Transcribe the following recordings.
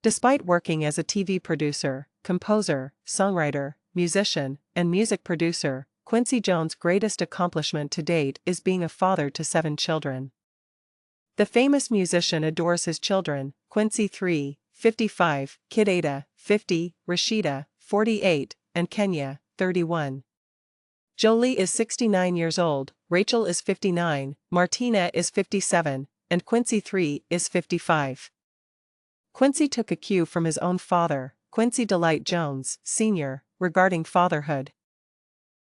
Despite working as a TV producer, composer, songwriter, musician, and music producer, Quincy Jones' greatest accomplishment to date is being a father to 7 children. The famous musician adores his children: Quincy III, 55, Kidada, 50, Rashida, 48, and Kenya, 31. Jolie is 69 years old, Rachel is 59, Martina is 57, and Quincy III is 55. Quincy took a cue from his own father, Quincy Jones Sr., regarding fatherhood.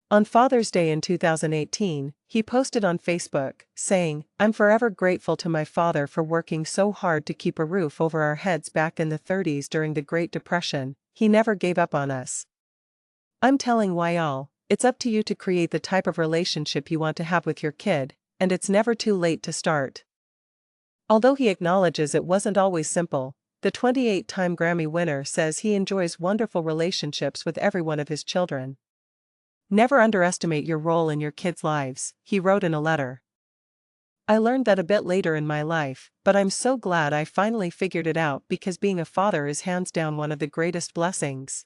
On Father's Day in 2018, he posted on Facebook, saying, "I'm forever grateful to my father for working so hard to keep a roof over our heads back in the 30s during the Great Depression. He never gave up on us. I'm telling y'all, it's up to you to create the type of relationship you want to have with your kid, and it's never too late to start." Although he acknowledges it wasn't always simple, the 28-time Grammy winner says he enjoys wonderful relationships with every one of his children. "Never underestimate your role in your kids' lives," he wrote in a letter. "I learned that a bit later in my life, but I'm so glad I finally figured it out because being a father is hands down one of the greatest blessings."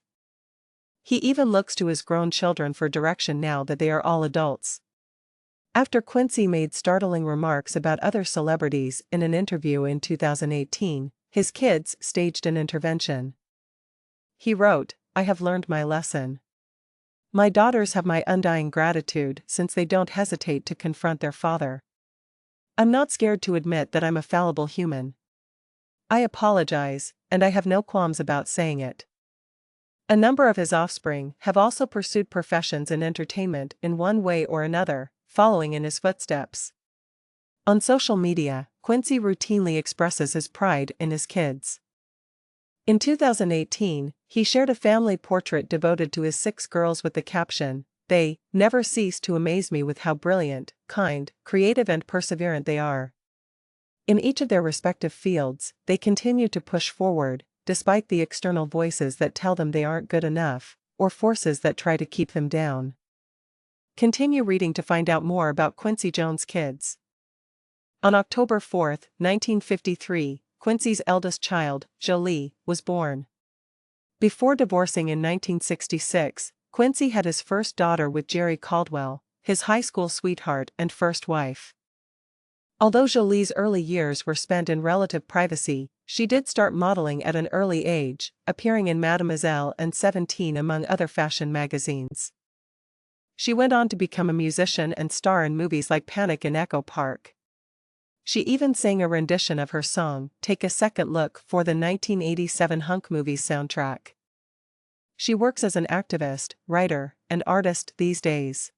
He even looks to his grown children for direction now that they are all adults. After Quincy made startling remarks about other celebrities in an interview in 2018, his kids staged an intervention. He wrote, "I have learned my lesson. My daughters have my undying gratitude since they don't hesitate to confront their father. I'm not scared to admit that I'm a fallible human. I apologize, and I have no qualms about saying it." A number of his offspring have also pursued professions in entertainment in one way or another, following in his footsteps. On social media, Quincy routinely expresses his pride in his kids. In 2018, he shared a family portrait devoted to his 6 girls with the caption, "They never cease to amaze me with how brilliant, kind, creative and perseverant they are. In each of their respective fields, they continue to push forward, despite the external voices that tell them they aren't good enough, or forces that try to keep them down." Continue reading to find out more about Quincy Jones' kids. On October 4, 1953, Quincy's eldest child, Jolie, was born. Before divorcing in 1966, Quincy had his first daughter with Jerry Caldwell, his high school sweetheart and first wife. Although Jolie's early years were spent in relative privacy, she did start modeling at an early age, appearing in Mademoiselle and 17 among other fashion magazines. She went on to become a musician and star in movies like Panic in Echo Park. She even sang a rendition of her song, "Take a Second Look," for the 1987 Hunk Movies soundtrack. She works as an activist, writer, and artist these days.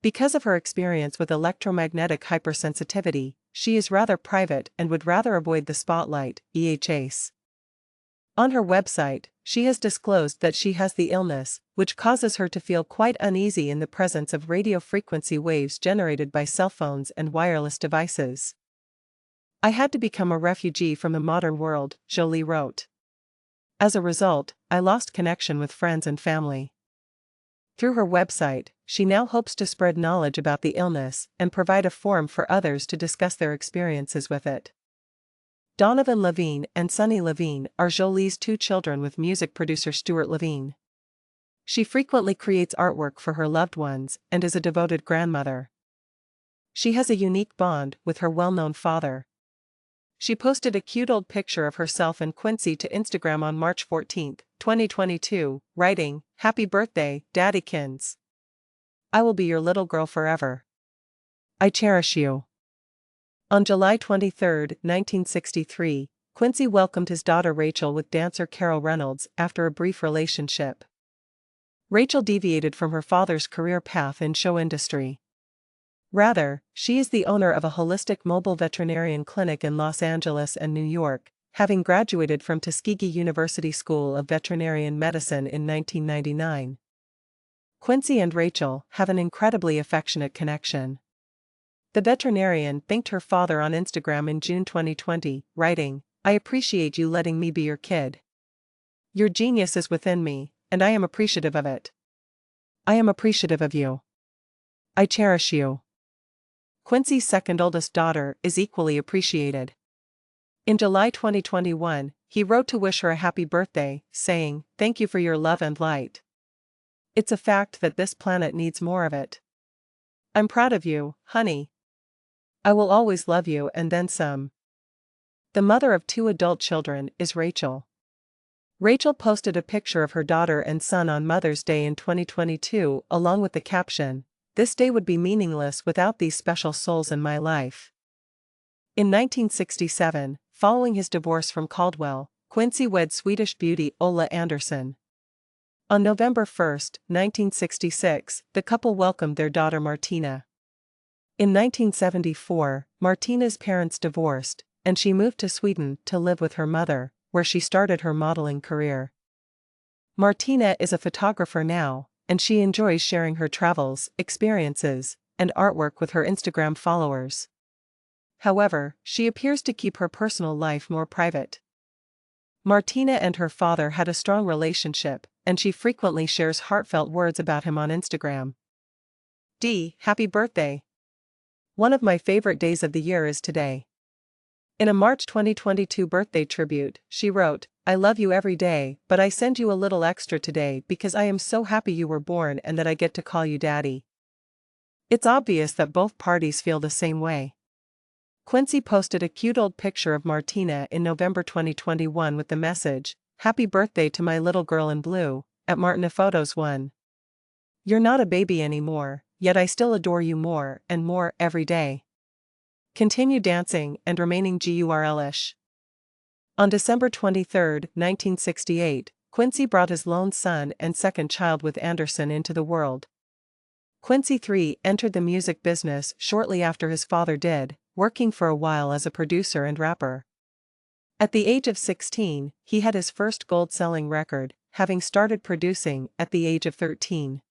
Because of her experience with electromagnetic hypersensitivity, she is rather private and would rather avoid the spotlight, ehs. On her website, she has disclosed that she has the illness, which causes her to feel quite uneasy in the presence of radio frequency waves generated by cell phones and wireless devices. "I had to become a refugee from the modern world," Jolie wrote. "As a result, I lost connection with friends and family." Through her website, she now hopes to spread knowledge about the illness and provide a forum for others to discuss their experiences with it. Donovan Levine and Sunny Levine are Jolie's 2 children with music producer Stuart Levine. She frequently creates artwork for her loved ones and is a devoted grandmother. She has a unique bond with her well-known father. She posted a cute old picture of herself and Quincy to Instagram on March 14, 2022, writing, "Happy birthday, Daddykins. I will be your little girl forever. I cherish you." On July 23, 1963, Quincy welcomed his daughter Rachel with dancer Carol Reynolds after a brief relationship. Rachel deviated from her father's career path in show industry. Rather, she is the owner of a holistic mobile veterinarian clinic in Los Angeles and New York, having graduated from Tuskegee University School of Veterinarian Medicine in 1999. Quincy and Rachel have an incredibly affectionate connection. The veterinarian thanked her father on Instagram in June 2020, writing, "I appreciate you letting me be your kid. Your genius is within me, and I am appreciative of it. I am appreciative of you. I cherish you." Quincy's second oldest daughter is equally appreciated. In July 2021, he wrote to wish her a happy birthday, saying, "Thank you for your love and light. It's a fact that this planet needs more of it. I'm proud of you, honey. I will always love you and then some." The mother of 2 adult children is Rachel. Rachel posted a picture of her daughter and son on Mother's Day in 2022 along with the caption, "This day would be meaningless without these special souls in my life." In 1967, following his divorce from Caldwell, Quincy wed Swedish beauty Ola Andersson. On November 1, 1966, the couple welcomed their daughter Martina. In 1974, Martina's parents divorced, and she moved to Sweden to live with her mother, where she started her modeling career. Martina is a photographer now, and she enjoys sharing her travels, experiences, and artwork with her Instagram followers. However, she appears to keep her personal life more private. Martina and her father had a strong relationship, and she frequently shares heartfelt words about him on Instagram. Happy birthday! One of my favorite days of the year is today. In a March 2022 birthday tribute, she wrote, "I love you every day, but I send you a little extra today because I am so happy you were born and that I get to call you Daddy." It's obvious that both parties feel the same way. Quincy posted a cute old picture of Martina in November 2021 with the message, "Happy birthday to my little girl in blue," at Martina Photos 1. "You're not a baby anymore, yet I still adore you more and more every day. Continue dancing and remaining girlish." On December 23, 1968, Quincy brought his lone son and second child with Andersson into the world. Quincy III entered the music business shortly after his father did, working for a while as a producer and rapper. At the age of 16, he had his first gold-selling record, having started producing at the age of 13.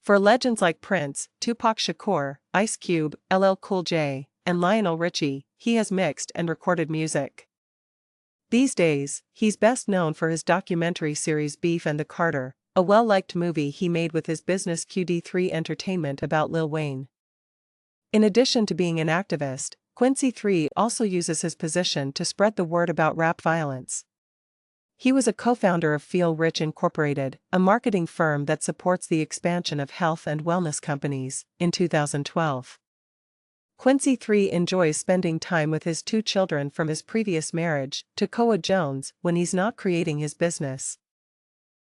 For legends like Prince, Tupac Shakur, Ice Cube, LL Cool J, and Lionel Richie, he has mixed and recorded music. These days, he's best known for his documentary series Beef and the Carter, a well-liked movie he made with his business QD3 Entertainment about Lil Wayne. In addition to being an activist, Quincy III also uses his position to spread the word about rap violence. He was a co-founder of Feel Rich Incorporated, a marketing firm that supports the expansion of health and wellness companies, in 2012. Quincy III enjoys spending time with his 2 children from his previous marriage to Kidada Jones when he's not creating his business.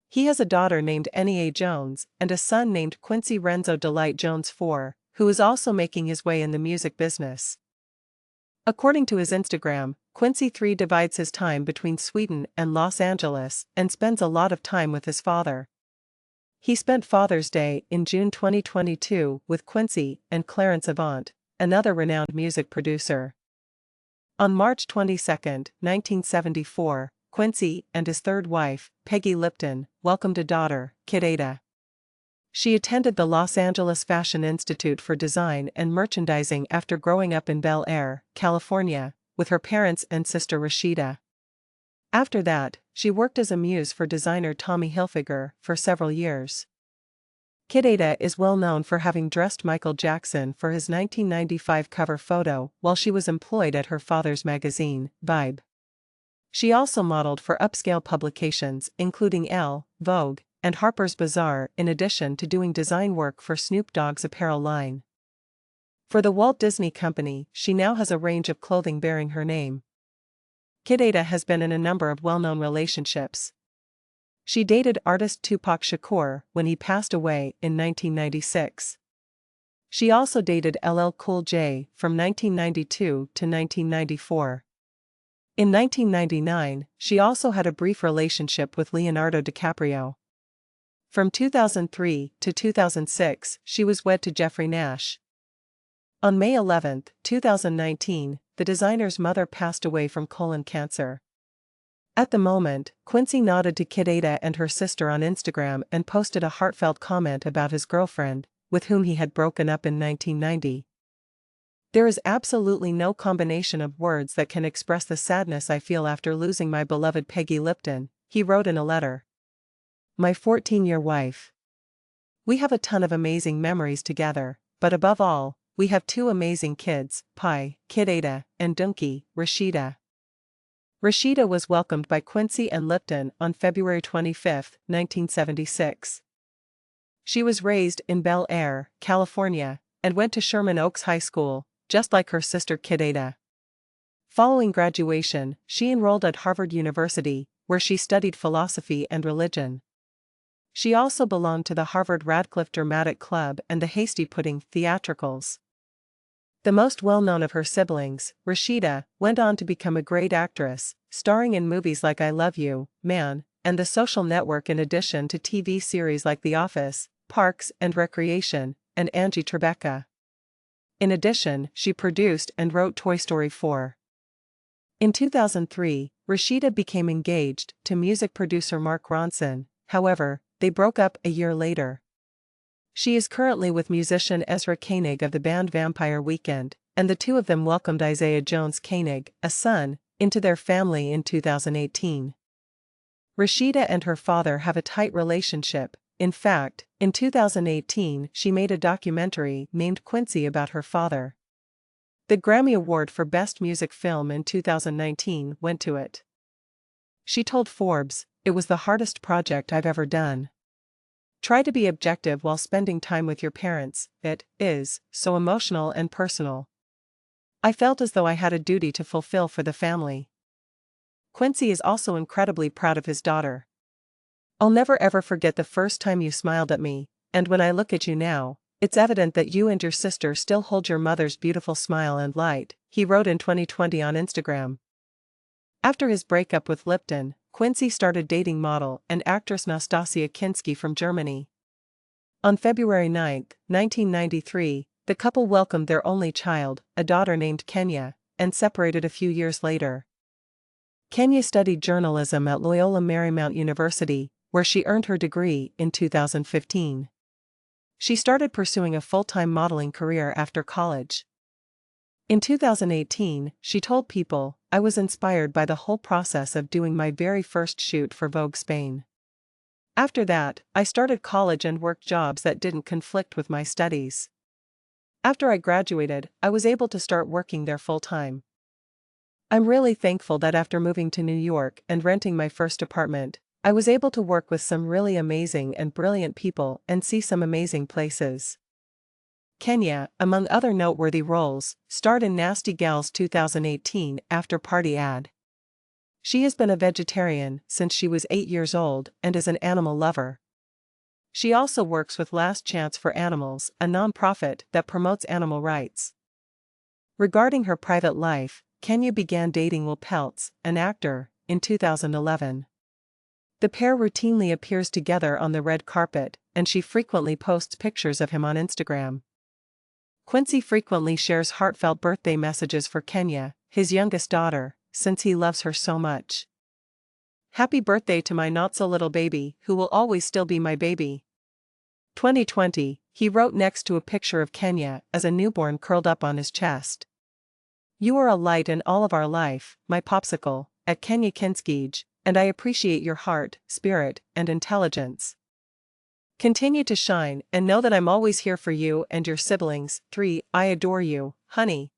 He has a daughter named Nia Jones and a son named Quincy Renzo Delight Jones IV, who is also making his way in the music business. According to his Instagram, Quincy III divides his time between Sweden and Los Angeles and spends a lot of time with his father. He spent Father's Day in June 2022 with Quincy and Clarence Avant, another renowned music producer. On March 22, 1974, Quincy and his third wife, Peggy Lipton, welcomed a daughter, Kidada. She attended the Los Angeles Fashion Institute for Design and Merchandising after growing up in Bel Air, California, with her parents and sister Rashida. After that, she worked as a muse for designer Tommy Hilfiger for several years. Kidada is well known for having dressed Michael Jackson for his 1995 cover photo while she was employed at her father's magazine, Vibe. She also modeled for upscale publications including Elle, Vogue, and Harper's Bazaar in addition to doing design work for Snoop Dogg's apparel line. For the Walt Disney Company, she now has a range of clothing bearing her name. Kidada has been in a number of well-known relationships. She dated artist Tupac Shakur when he passed away in 1996. She also dated LL Cool J from 1992 to 1994. In 1999, she also had a brief relationship with Leonardo DiCaprio. From 2003 to 2006, she was wed to Jeffrey Nash. On May 11, 2019, the designer's mother passed away from colon cancer. At the moment, Quincy nodded to Kidada and her sister on Instagram and posted a heartfelt comment about his girlfriend, with whom he had broken up in 1990. "There is absolutely no combination of words that can express the sadness I feel after losing my beloved Peggy Lipton," he wrote in a letter. "My 14-year wife. We have a ton of amazing memories together, but above all, we have 2 amazing kids, Pi, Kidada, and Dunki, Rashida. Rashida was welcomed by Quincy and Lipton on February 25, 1976. She was raised in Bel Air, California, and went to Sherman Oaks High School, just like her sister Kidada. Following graduation, she enrolled at Harvard University, where she studied philosophy and religion. She also belonged to the Harvard-Radcliffe Dramatic Club and the Hasty Pudding theatricals. The most well-known of her siblings, Rashida, went on to become a great actress, starring in movies like I Love You, Man, and The Social Network in addition to TV series like The Office, Parks and Recreation, and Angie Tribeca. In addition, she produced and wrote Toy Story 4. In 2003, Rashida became engaged to music producer Mark Ronson, however, they broke up a year later. She is currently with musician Ezra Koenig of the band Vampire Weekend, and the two of them welcomed Isaiah Jones Koenig, a son, into their family in 2018. Rashida and her father have a tight relationship. In fact, in 2018 she made a documentary named Quincy about her father. The Grammy Award for Best Music Film in 2019 went to it. She told Forbes, "It was the hardest project I've ever done. Try to be objective while spending time with your parents, it is so emotional and personal. I felt as though I had a duty to fulfill for the family." Quincy is also incredibly proud of his daughter. "I'll never ever forget the first time you smiled at me, and when I look at you now, it's evident that you and your sister still hold your mother's beautiful smile and light," he wrote in 2020 on Instagram. After his breakup with Lipton, Quincy started dating model and actress Nastasia Kinski from Germany. On February 9, 1993, the couple welcomed their only child, a daughter named Kenya, and separated a few years later. Kenya studied journalism at Loyola Marymount University, where she earned her degree in 2015. She started pursuing a full-time modeling career after college. In 2018, she told People, "I was inspired by the whole process of doing my very first shoot for Vogue Spain. After that, I started college and worked jobs that didn't conflict with my studies. After I graduated, I was able to start working there full-time. I'm really thankful that after moving to New York and renting my first apartment, I was able to work with some really amazing and brilliant people and see some amazing places." Kenya, among other noteworthy roles, starred in Nasty Gal's 2018 After Party ad. She has been a vegetarian since she was 8 years old and is an animal lover. She also works with Last Chance for Animals, a non-profit that promotes animal rights. Regarding her private life, Kenya began dating Will Peltz, an actor, in 2011. The pair routinely appears together on the red carpet, and she frequently posts pictures of him on Instagram. Quincy frequently shares heartfelt birthday messages for Kenya, his youngest daughter, since he loves her so much. "Happy birthday to my not-so-little baby, who will always still be my baby." 2020, he wrote next to a picture of Kenya as a newborn curled up on his chest. "You are a light in all of our life, my popsicle, at Kenya Kinski-Jones, and I appreciate your heart, spirit, and intelligence. Continue to shine and know that I'm always here for you and your siblings. 3. I adore you, honey."